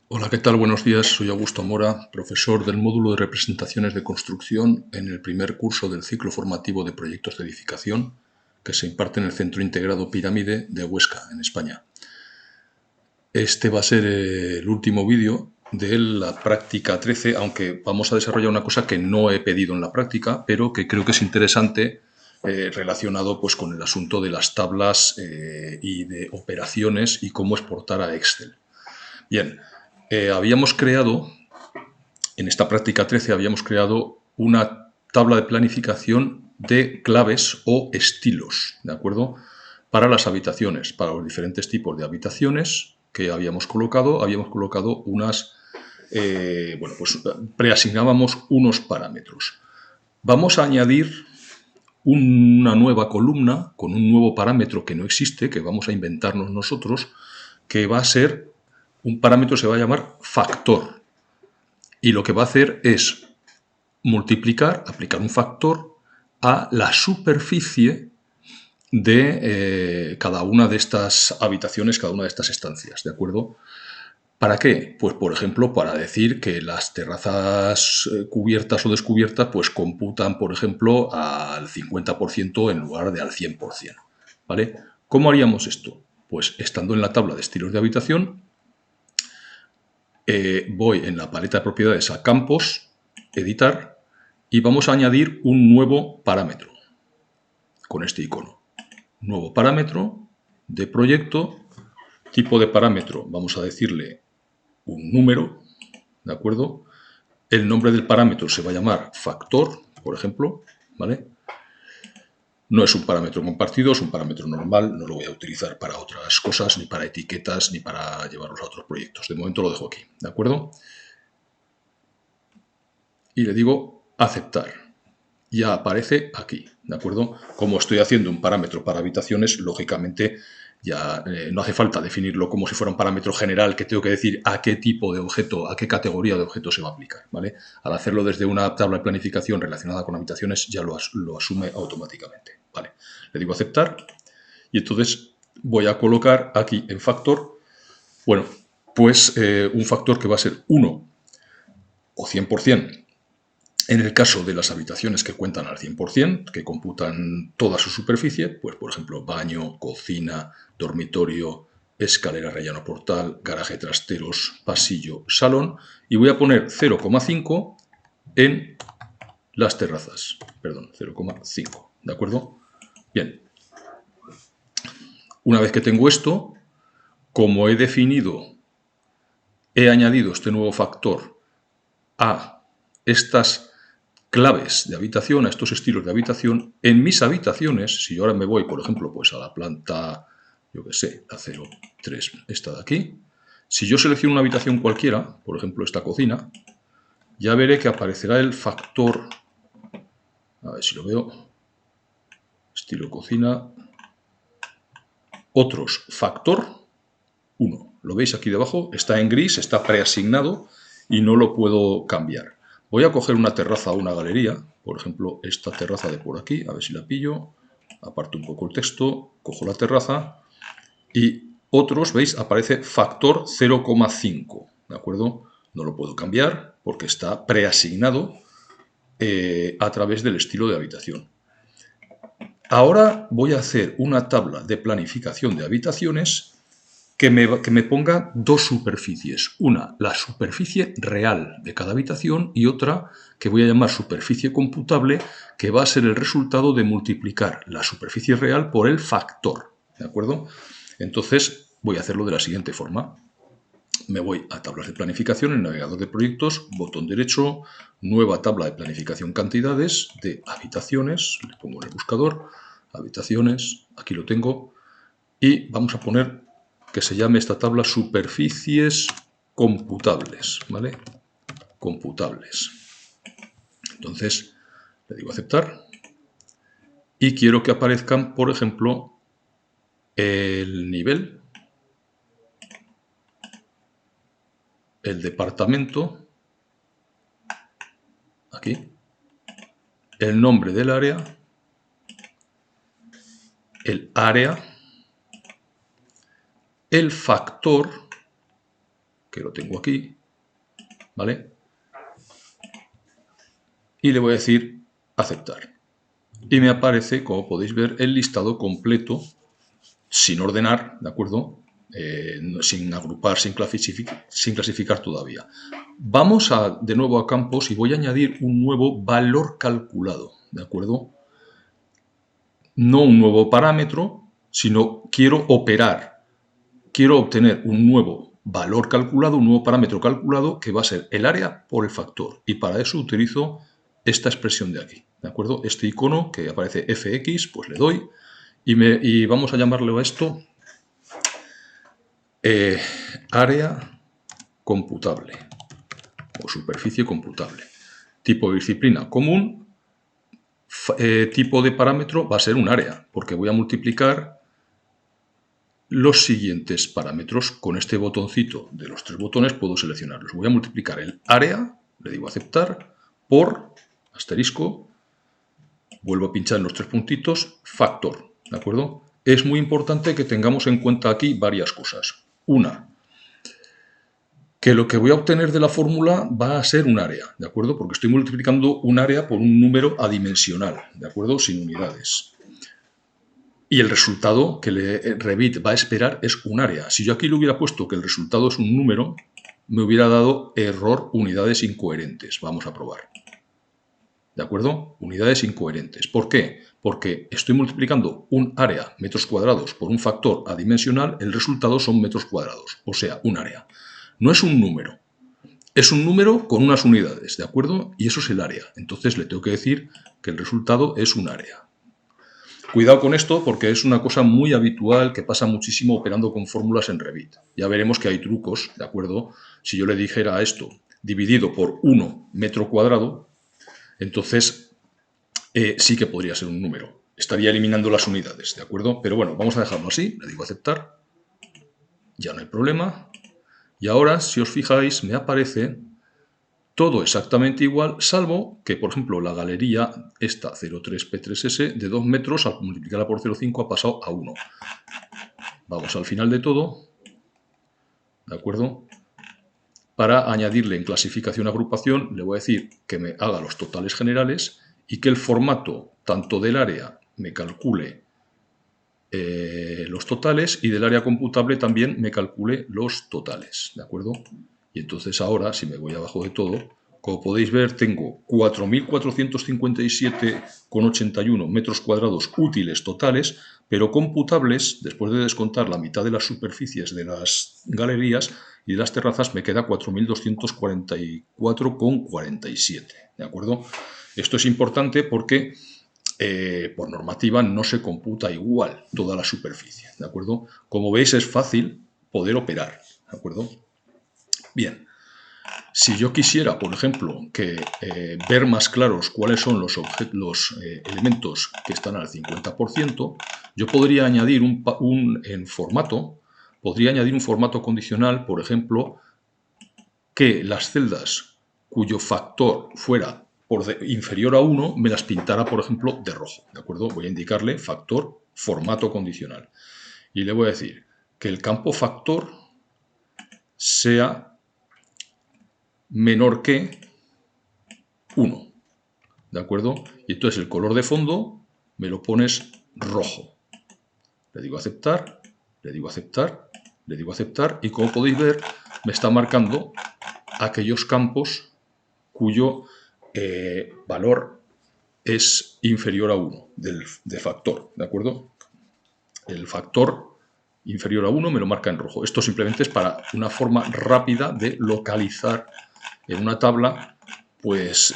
Hola, ¿qué tal? Buenos días. Soy Augusto Mora, profesor del módulo de representaciones de construcción en el primer curso del ciclo formativo de proyectos de edificación que se imparte en el Centro Integrado Pirámide de Huesca, en España. Este va a ser el último vídeo de la práctica 13, aunque vamos a desarrollar una cosa que no he pedido en la práctica, pero que creo que es interesante relacionado pues, con el asunto de las tablas y de operaciones y cómo exportar a Excel. Bien, habíamos creado, en esta práctica 13, habíamos creado una tabla de planificación de claves o estilos, ¿de acuerdo? Para las habitaciones, para los diferentes tipos de habitaciones que habíamos colocado unas, bueno, pues preasignábamos unos parámetros. Vamos a añadir una nueva columna con un nuevo parámetro que no existe, que vamos a inventarnos nosotros, que va a ser un parámetro que se va a llamar factor. Y lo que va a hacer es multiplicar, aplicar un factor a la superficie de cada una de estas habitaciones, cada una de estas estancias, ¿de acuerdo? ¿Para qué? Pues, por ejemplo, para decir que las terrazas cubiertas o descubiertas pues computan, por ejemplo, al 50% en lugar de al 100%, ¿vale? ¿Cómo haríamos esto? Pues estando en la tabla de estilos de habitación, voy en la paleta de propiedades a campos, editar, y vamos a añadir un nuevo parámetro con este icono. Nuevo parámetro de proyecto, tipo de parámetro, vamos a decirle un número, ¿de acuerdo? El nombre del parámetro se va a llamar factor, por ejemplo, ¿vale? No es un parámetro compartido, es un parámetro normal, no lo voy a utilizar para otras cosas, ni para etiquetas, ni para llevarlos a otros proyectos. De momento lo dejo aquí, ¿de acuerdo? Y le digo aceptar. Ya aparece aquí, ¿de acuerdo? Como estoy haciendo un parámetro para habitaciones, lógicamente ya no hace falta definirlo como si fuera un parámetro general que tengo que decir a qué tipo de objeto, a qué categoría de objeto se va a aplicar, ¿vale? Al hacerlo desde una tabla de planificación relacionada con habitaciones ya lo asume automáticamente, ¿vale? Le digo aceptar y entonces voy a colocar aquí en factor, bueno, pues un factor que va a ser 1 o 100%. En el caso de las habitaciones que cuentan al 100%, que computan toda su superficie, pues por ejemplo baño, cocina, dormitorio, escalera rellano portal, garaje trasteros, pasillo, salón, y voy a poner 0,5 en las terrazas, perdón, 0,5, ¿de acuerdo? Bien, una vez que tengo esto, como he añadido este nuevo factor a estas claves de habitación, a estos estilos de habitación, en mis habitaciones, si yo ahora me voy, por ejemplo, pues a la planta, yo qué sé, la 03, esta de aquí, si yo selecciono una habitación cualquiera, por ejemplo esta cocina, ya veré que aparecerá el factor, a ver si lo veo, estilo cocina, otros, factor 1. ¿Lo veis aquí debajo? Está en gris, está preasignado y no lo puedo cambiar. Voy a coger una terraza o una galería, por ejemplo, esta terraza de por aquí, a ver si la pillo, aparto un poco el texto, cojo la terraza y otros, ¿veis? Aparece factor 0,5, ¿de acuerdo? No lo puedo cambiar porque está preasignado a través del estilo de habitación. Ahora voy a hacer una tabla de planificación de habitaciones que me ponga dos superficies. Una, la superficie real de cada habitación y otra que voy a llamar superficie computable, que va a ser el resultado de multiplicar la superficie real por el factor. ¿De acuerdo? Entonces voy a hacerlo de la siguiente forma. Me voy a tablas de planificación en navegador de proyectos, botón derecho, nueva tabla de planificación cantidades de habitaciones, le pongo en el buscador, habitaciones, aquí lo tengo, y vamos a poner que se llame esta tabla superficies computables, ¿vale? Computables. Entonces, le digo aceptar y quiero que aparezcan, por ejemplo, el nivel, el departamento, aquí, el nombre del área, el área, el factor que lo tengo aquí, ¿vale? Y le voy a decir aceptar. Y me aparece, como podéis ver, el listado completo, sin ordenar, ¿de acuerdo? Sin agrupar, sin clasificar todavía. Vamos de nuevo a campos y voy a añadir un nuevo valor calculado, ¿de acuerdo? No un nuevo parámetro, sino quiero operar. Quiero obtener un nuevo valor calculado, un nuevo parámetro calculado, que va a ser el área por el factor. Y para eso utilizo esta expresión de aquí, ¿de acuerdo? Este icono que aparece fx, pues le doy y vamos a llamarle a esto área computable o superficie computable. Tipo de disciplina común, tipo de parámetro va a ser un área, porque voy a multiplicar los siguientes parámetros. Con este botoncito de los 3 botones puedo seleccionarlos. Voy a multiplicar el área, le digo aceptar, por asterisco, vuelvo a pinchar en los 3 puntitos, factor, ¿de acuerdo? Es muy importante que tengamos en cuenta aquí varias cosas. Una, que lo que voy a obtener de la fórmula va a ser un área, ¿de acuerdo? Porque estoy multiplicando un área por un número adimensional, ¿de acuerdo? Sin unidades. Y el resultado que Revit va a esperar es un área. Si yo aquí le hubiera puesto que el resultado es un número, me hubiera dado error unidades incoherentes. Vamos a probar. ¿De acuerdo? Unidades incoherentes. ¿Por qué? Porque estoy multiplicando un área, metros cuadrados, por un factor adimensional, el resultado son metros cuadrados, o sea, un área. No es un número. Es un número con unas unidades, ¿de acuerdo? Y eso es el área. Entonces le tengo que decir que el resultado es un área. Cuidado con esto porque es una cosa muy habitual que pasa muchísimo operando con fórmulas en Revit. Ya veremos que hay trucos, ¿de acuerdo? Si yo le dijera a esto dividido por 1 metro cuadrado, entonces sí que podría ser un número. Estaría eliminando las unidades, ¿de acuerdo? Pero bueno, vamos a dejarlo así. Le digo aceptar. Ya no hay problema. Y ahora, si os fijáis, me aparece todo exactamente igual, salvo que, por ejemplo, la galería, esta 03P3S, de 2 metros, al multiplicarla por 0,5 ha pasado a 1. Vamos al final de todo, ¿de acuerdo? Para añadirle en clasificación agrupación, le voy a decir que me haga los totales generales y que el formato tanto del área me calcule los totales y del área computable también me calcule los totales, ¿de acuerdo? Y entonces ahora, si me voy abajo de todo, como podéis ver, tengo 4.457,81 metros cuadrados útiles totales, pero computables, después de descontar la mitad de las superficies de las galerías y de las terrazas, me queda 4.244,47, ¿de acuerdo? Esto es importante porque por normativa no se computa igual toda la superficie, ¿de acuerdo? Como veis es fácil poder operar, ¿de acuerdo? Bien, si yo quisiera, por ejemplo, ver más claros cuáles son los elementos que están al 50%, yo podría añadir podría añadir un formato condicional, por ejemplo, que las celdas cuyo factor fuera inferior a 1, me las pintara, por ejemplo, de rojo, ¿de acuerdo? Voy a indicarle factor, formato condicional. Y le voy a decir que el campo factor sea menor que 1, ¿de acuerdo? Y entonces el color de fondo me lo pones rojo. Le digo aceptar, le digo aceptar, le digo aceptar, y como podéis ver, me está marcando aquellos campos cuyo valor es inferior a 1 de factor, ¿de acuerdo? El factor inferior a 1 me lo marca en rojo. Esto simplemente es para una forma rápida de localizar en una tabla pues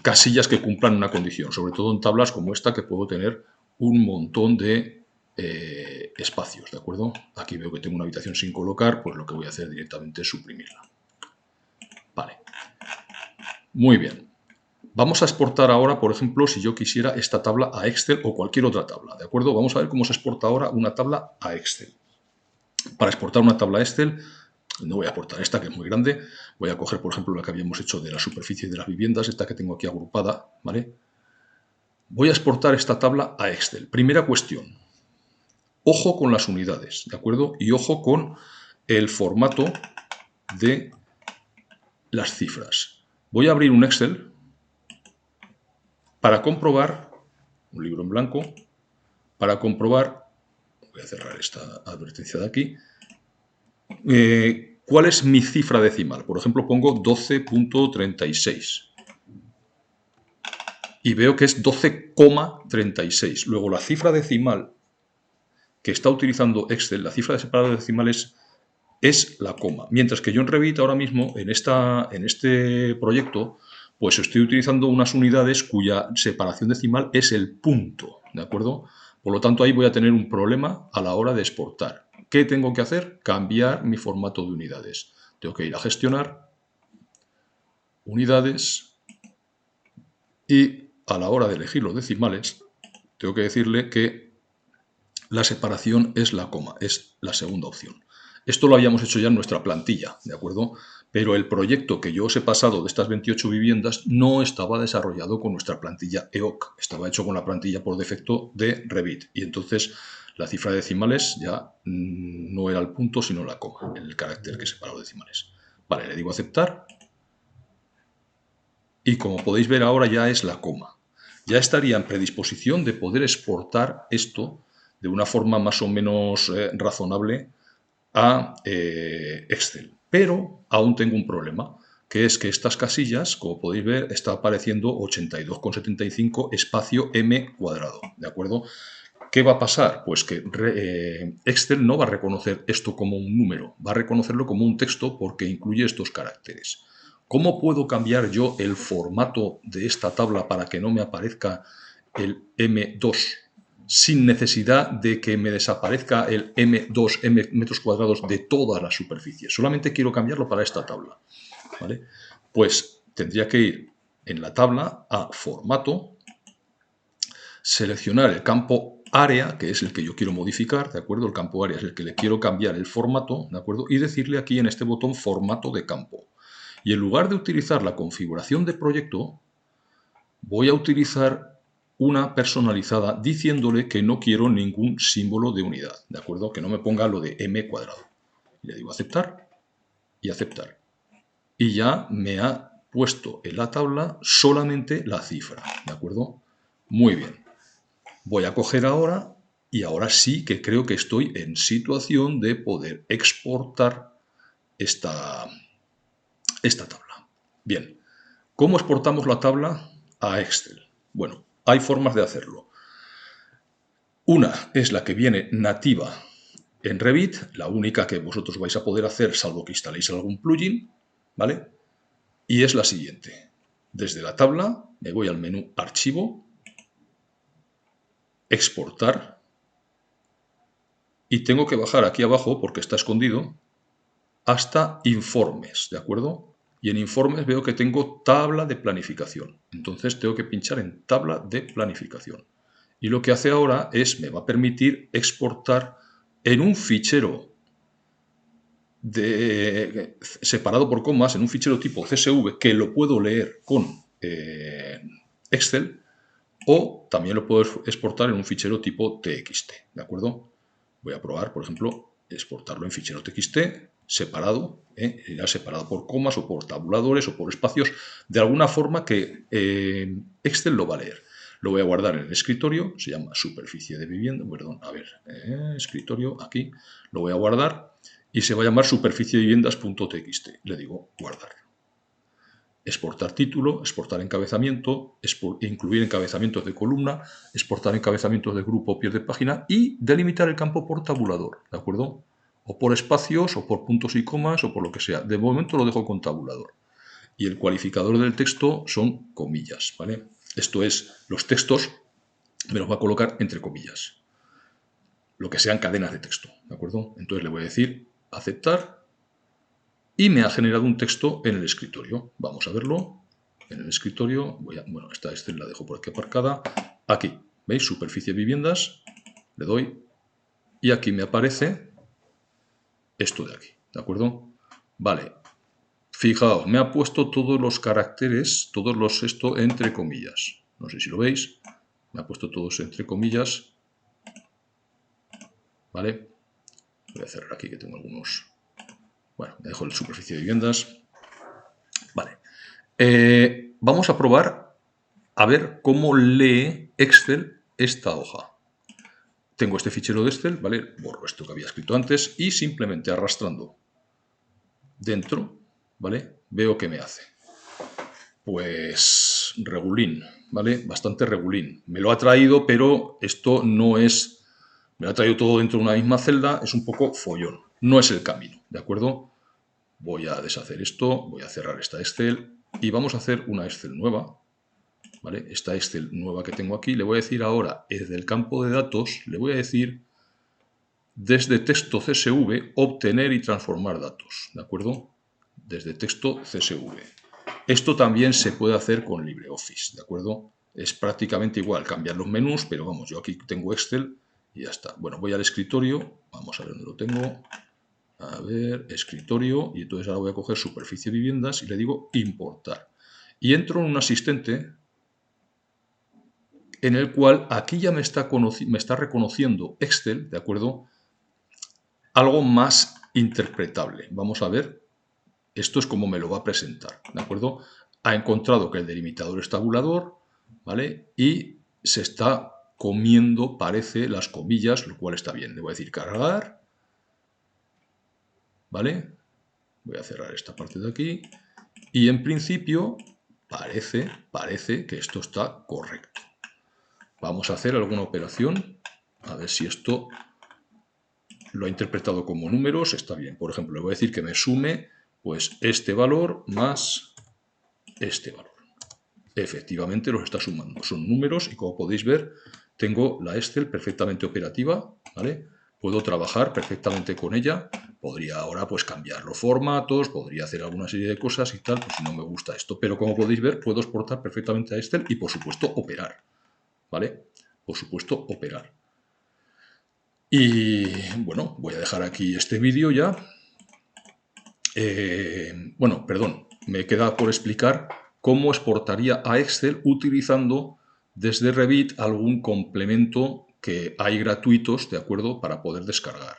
casillas que cumplan una condición, sobre todo en tablas como esta que puedo tener un montón de espacios, ¿de acuerdo? Aquí veo que tengo una habitación sin colocar, pues lo que voy a hacer directamente es suprimirla. Vale. Muy bien. Vamos a exportar ahora, por ejemplo, si yo quisiera esta tabla a Excel o cualquier otra tabla, ¿de acuerdo? Vamos a ver cómo se exporta ahora una tabla a Excel. Para exportar una tabla a Excel, no voy a exportar esta, que es muy grande. Voy a coger, por ejemplo, la que habíamos hecho de la superficie de las viviendas, esta que tengo aquí agrupada, ¿vale? Voy a exportar esta tabla a Excel. Primera cuestión. Ojo con las unidades, ¿de acuerdo? Y ojo con el formato de las cifras. Voy a abrir un Excel para comprobar, un libro en blanco, para comprobar, voy a cerrar esta advertencia de aquí, ¿cuál es mi cifra decimal? Por ejemplo, pongo 12.36 y veo que es 12,36. Luego, la cifra decimal que está utilizando Excel, la cifra de separado de decimales, es la coma. Mientras que yo en Revit ahora mismo, en este proyecto, pues estoy utilizando unas unidades cuya separación decimal es el punto, ¿de acuerdo? Por lo tanto, ahí voy a tener un problema a la hora de exportar. ¿Qué tengo que hacer? Cambiar mi formato de unidades. Tengo que ir a gestionar, unidades, y a la hora de elegir los decimales, tengo que decirle que la separación es la coma, es la segunda opción. Esto lo habíamos hecho ya en nuestra plantilla, ¿de acuerdo? Pero el proyecto que yo os he pasado de estas 28 viviendas no estaba desarrollado con nuestra plantilla EOC, estaba hecho con la plantilla por defecto de Revit. Y entonces la cifra de decimales ya no era el punto, sino la coma, el carácter que separa los decimales. Vale, le digo aceptar. Y como podéis ver ahora ya es la coma. Ya estaría en predisposición de poder exportar esto de una forma más o menos razonable a Excel. Pero aún tengo un problema, que es que estas casillas, como podéis ver, está apareciendo 82,75 espacio m cuadrado, ¿de acuerdo? ¿Qué va a pasar? Pues que Excel no va a reconocer esto como un número, va a reconocerlo como un texto porque incluye estos caracteres. ¿Cómo puedo cambiar yo el formato de esta tabla para que no me aparezca el M2 sin necesidad de que me desaparezca el M2, M metros cuadrados de todas las superficies? Solamente quiero cambiarlo para esta tabla, ¿vale? Pues tendría que ir en la tabla a Formato, seleccionar el campo área, que es el que yo quiero modificar, ¿de acuerdo? El campo área es el que le quiero cambiar el formato, ¿de acuerdo? Y decirle aquí en este botón Formato de campo. Y en lugar de utilizar la configuración de proyecto, voy a utilizar una personalizada diciéndole que no quiero ningún símbolo de unidad, ¿de acuerdo? Que no me ponga lo de m cuadrado. Le digo aceptar y aceptar. Y ya me ha puesto en la tabla solamente la cifra, ¿de acuerdo? Muy bien. Voy a coger ahora y ahora sí que creo que estoy en situación de poder exportar esta tabla. Bien, ¿cómo exportamos la tabla a Excel? Bueno, hay formas de hacerlo. Una es la que viene nativa en Revit, la única que vosotros vais a poder hacer salvo que instaléis algún plugin, ¿vale? Y es la siguiente. Desde la tabla me voy al menú Archivo, Exportar, y tengo que bajar aquí abajo, porque está escondido, hasta Informes, ¿de acuerdo? Y en Informes veo que tengo Tabla de Planificación. Entonces tengo que pinchar en Tabla de Planificación. Y lo que hace ahora es, me va a permitir exportar en un fichero separado por comas, en un fichero tipo CSV, que lo puedo leer con Excel, o también lo puedo exportar en un fichero tipo TXT, ¿de acuerdo? Voy a probar, por ejemplo, exportarlo en fichero TXT separado, irá separado por comas o por tabuladores o por espacios, de alguna forma que Excel lo va a leer. Lo voy a guardar en el escritorio, se llama superficie de vivienda, perdón, a ver, escritorio, aquí, lo voy a guardar y se va a llamar superficie de viviendas.txt. Le digo guardar. Exportar título, exportar encabezamiento, incluir encabezamientos de columna, exportar encabezamientos de grupo, pies de página y delimitar el campo por tabulador, ¿de acuerdo? O por espacios, o por puntos y comas, o por lo que sea. De momento lo dejo con tabulador. Y el cualificador del texto son comillas, ¿vale? Esto es, los textos me los va a colocar entre comillas. Lo que sean cadenas de texto, ¿de acuerdo? Entonces le voy a decir aceptar. Y me ha generado un texto en el escritorio. Vamos a verlo. En el escritorio, bueno, esta Excel la dejo por aquí aparcada. Aquí, ¿veis? Superficie viviendas. Le doy. Y aquí me aparece esto de aquí, ¿de acuerdo? Vale. Fijaos, me ha puesto todos los caracteres, esto entre comillas. No sé si lo veis. Me ha puesto todos entre comillas. ¿Vale? Voy a cerrar aquí que tengo algunos. Bueno, me dejo el superficie de viviendas. Vale. Vamos a probar a ver cómo lee Excel esta hoja. Tengo este fichero de Excel, ¿vale? Borro esto que había escrito antes y simplemente arrastrando dentro, ¿vale? Veo que me hace. Pues regulín, ¿vale? Bastante regulín. Me lo ha traído, pero esto no es... Me lo ha traído todo dentro de una misma celda, es un poco follón. No es el camino, ¿de acuerdo? Voy a deshacer esto, voy a cerrar esta Excel y vamos a hacer una Excel nueva, ¿vale? Esta Excel nueva que tengo aquí, le voy a decir ahora, desde el campo de datos, le voy a decir desde texto CSV, obtener y transformar datos, ¿de acuerdo? Desde texto CSV. Esto también se puede hacer con LibreOffice, ¿de acuerdo? Es prácticamente igual, cambiar los menús, pero vamos, yo aquí tengo Excel y ya está. Bueno, voy al escritorio, vamos a ver dónde lo tengo. A ver, escritorio, y entonces ahora voy a coger superficie viviendas y le digo importar. Y entro en un asistente en el cual aquí ya me está reconociendo Excel, ¿de acuerdo? Algo más interpretable. Vamos a ver, esto es como me lo va a presentar, ¿de acuerdo? Ha encontrado que el delimitador es tabulador, ¿vale? Y se está comiendo, parece, las comillas, lo cual está bien. Le voy a decir cargar, ¿vale? Voy a cerrar esta parte de aquí. Y en principio parece que esto está correcto. Vamos a hacer alguna operación, a ver si esto lo ha interpretado como números, está bien. Por ejemplo, le voy a decir que me sume pues este valor más este valor. Efectivamente los está sumando, son números y como podéis ver tengo la Excel perfectamente operativa, ¿vale? Puedo trabajar perfectamente con ella, podría ahora pues cambiar los formatos, podría hacer alguna serie de cosas y tal, pues si no me gusta esto, pero como podéis ver puedo exportar perfectamente a Excel y por supuesto operar, ¿vale? Por supuesto operar. Y bueno, voy a dejar aquí este vídeo ya. Bueno, perdón, me queda por explicar cómo exportaría a Excel utilizando desde Revit algún complemento que hay gratuitos, ¿de acuerdo?, para poder descargar.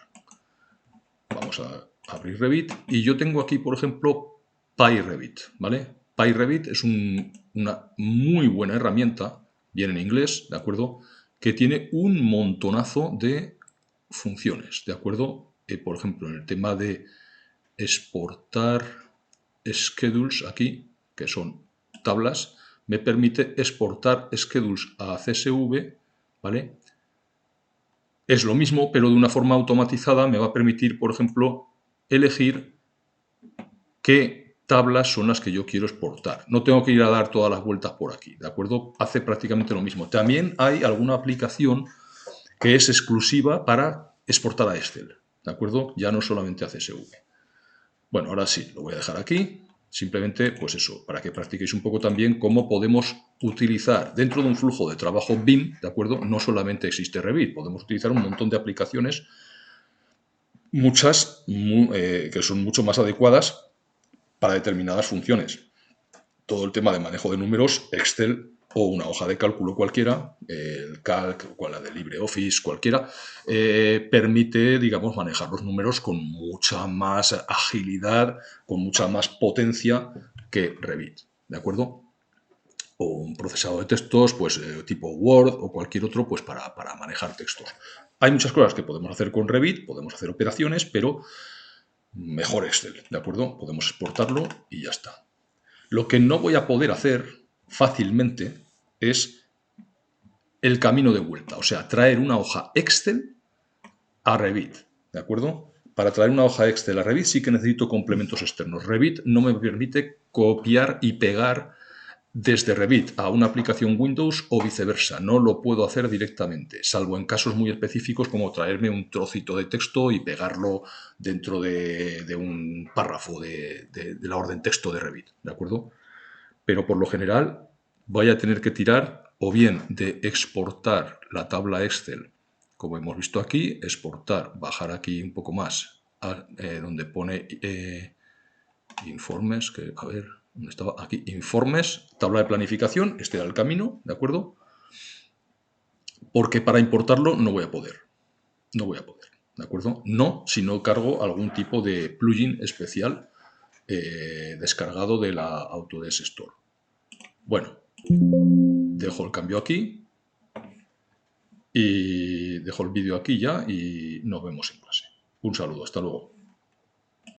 Vamos a abrir Revit y yo tengo aquí, por ejemplo, PyRevit, ¿vale? PyRevit es una muy buena herramienta, viene en inglés, ¿de acuerdo?, que tiene un montonazo de funciones, ¿de acuerdo? Por ejemplo, en el tema de exportar schedules aquí, que son tablas, me permite exportar schedules a CSV, ¿vale? Es lo mismo, pero de una forma automatizada me va a permitir, por ejemplo, elegir qué tablas son las que yo quiero exportar. No tengo que ir a dar todas las vueltas por aquí, ¿de acuerdo? Hace prácticamente lo mismo. También hay alguna aplicación que es exclusiva para exportar a Excel, ¿de acuerdo? Ya no solamente a CSV. Bueno, ahora sí, lo voy a dejar aquí. Simplemente, pues eso, para que practiquéis un poco también cómo podemos utilizar dentro de un flujo de trabajo BIM, ¿de acuerdo? No solamente existe Revit, podemos utilizar un montón de aplicaciones, muchas que son mucho más adecuadas para determinadas funciones. Todo el tema de manejo de números, Excel o una hoja de cálculo cualquiera, el Calc o la de LibreOffice, cualquiera, permite, digamos, manejar los números con mucha más agilidad, con mucha más potencia que Revit, ¿de acuerdo? O un procesador de textos, pues tipo Word o cualquier otro, pues para manejar textos. Hay muchas cosas que podemos hacer con Revit, podemos hacer operaciones, pero mejor Excel, ¿de acuerdo? Podemos exportarlo y ya está. Lo que no voy a poder hacer fácilmente es el camino de vuelta, o sea, traer una hoja Excel a Revit, ¿de acuerdo? Para traer una hoja Excel a Revit sí que necesito complementos externos. Revit no me permite copiar y pegar desde Revit a una aplicación Windows o viceversa. No lo puedo hacer directamente, salvo en casos muy específicos como traerme un trocito de texto y pegarlo dentro de un párrafo de la orden texto de Revit, ¿de acuerdo? Pero por lo general voy a tener que tirar o bien de exportar la tabla Excel, como hemos visto aquí, exportar, bajar aquí un poco más, donde pone informes, que a ver, ¿dónde estaba? Aquí, informes, tabla de planificación, este era el camino, ¿de acuerdo? Porque para importarlo no voy a poder, ¿de acuerdo? No si no cargo algún tipo de plugin especial descargado de la Autodesk Store. Bueno, dejo el cambio aquí y dejo el vídeo aquí ya y nos vemos en clase. Un saludo, hasta luego.